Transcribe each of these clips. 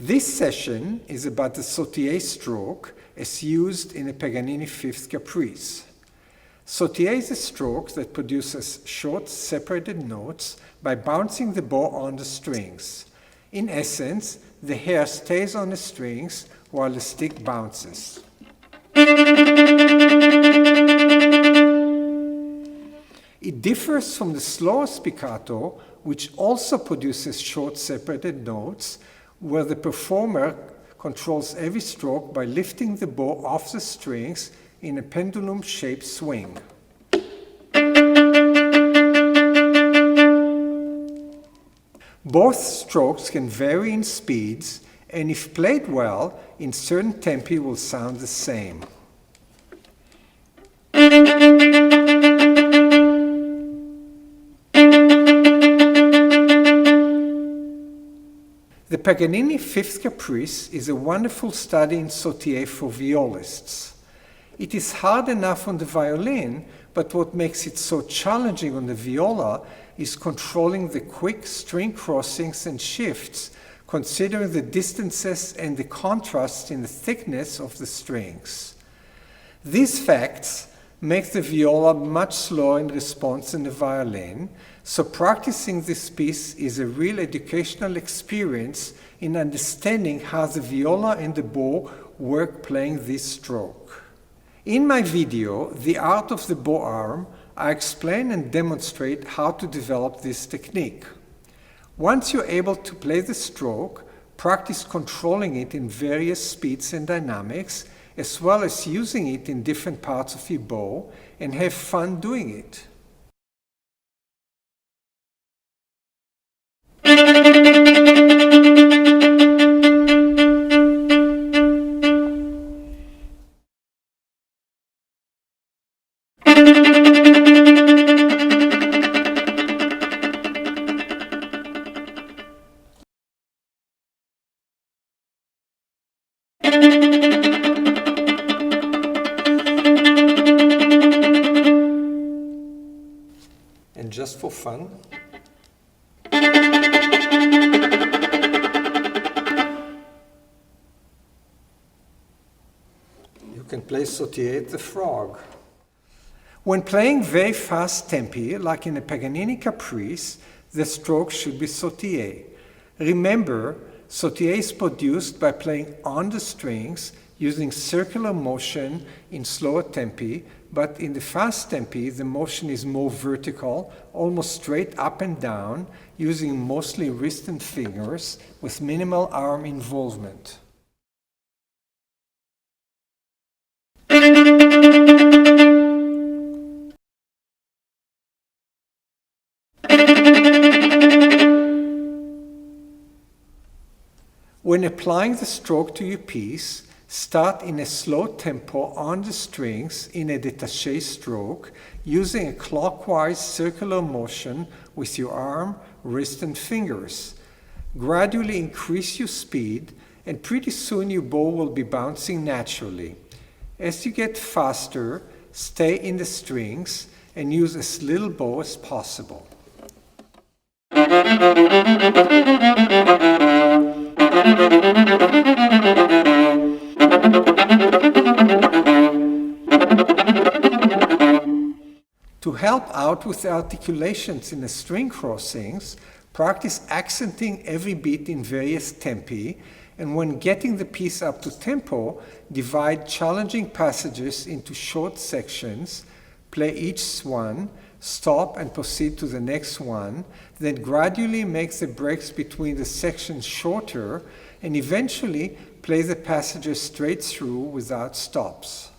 This session is about the sautille stroke as used in a Paganini fifth Caprice. Sautille is a stroke that produces short separated notes by bouncing the bow on the strings. In essence, the hair stays on the strings while the stick bounces. It differs from the slower spiccato, which also produces short separated notes, where the performer controls every stroke by lifting the bow off the strings in a pendulum-shaped swing. Both strokes can vary in speeds, and if played well, in certain tempi will sound the same. The Paganini Fifth Caprice is a wonderful study in sautille for violists. It is hard enough on the violin, but what makes it so challenging on the viola is controlling the quick string crossings and shifts, considering the distances and the contrasts in the thickness of the strings. These facts make the viola much slower in response than the violin, so practicing this piece is a real educational experience in understanding how the viola and the bow work playing this stroke. In my video, The Art of the Bow Arm, I explain and demonstrate how to develop this technique. Once you're able to play the stroke, practice controlling it in various speeds and dynamics, as well as using it in different parts of your bow, and have fun doing it. And just for fun, you can play sautille the frog. When playing very fast tempi, like in a Paganini Caprice, the stroke should be sautille. Remember, sautille is produced by playing on the strings using circular motion in slower tempi, but in the fast tempi, the motion is more vertical, almost straight up and down, using mostly wrist and fingers with minimal arm involvement. When applying the stroke to your piece, start in a slow tempo on the strings in a détaché stroke, using a clockwise circular motion with your arm, wrist and fingers. Gradually increase your speed, and pretty soon your bow will be bouncing naturally. As you get faster, stay in the strings and use as little bow as possible. To help out with the articulations in the string crossings, practice accenting every beat in various tempi, and when getting the piece up to tempo, divide challenging passages into short sections, play each one, stop and proceed to the next one, then gradually make the breaks between the sections shorter, and eventually play the passages straight through without stops.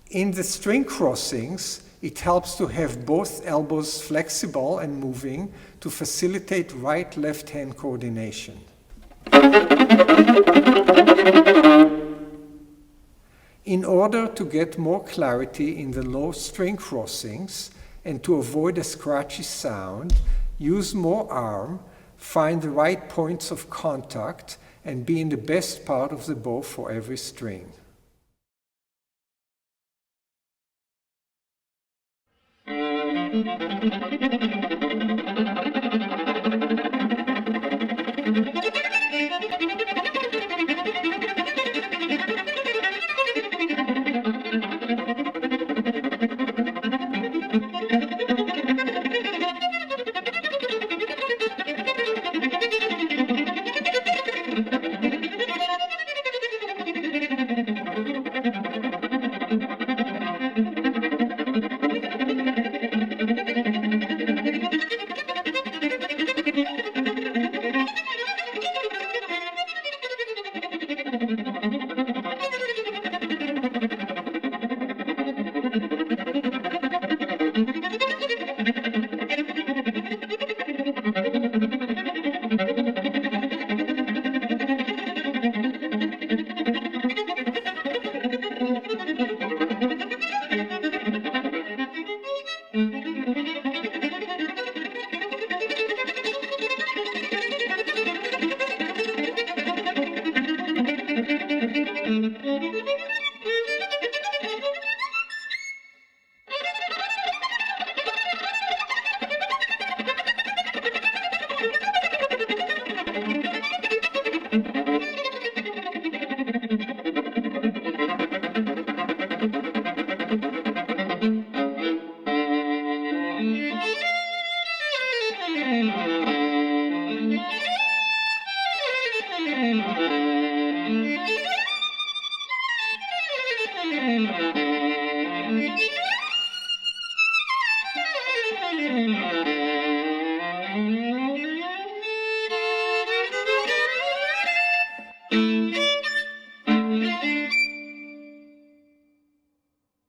In the string crossings, it helps to have both elbows flexible and moving to facilitate right-left hand coordination. In order to get more clarity in the low string crossings and to avoid a scratchy sound, use more arm, find the right points of contact, and be in the best part of the bow for every string.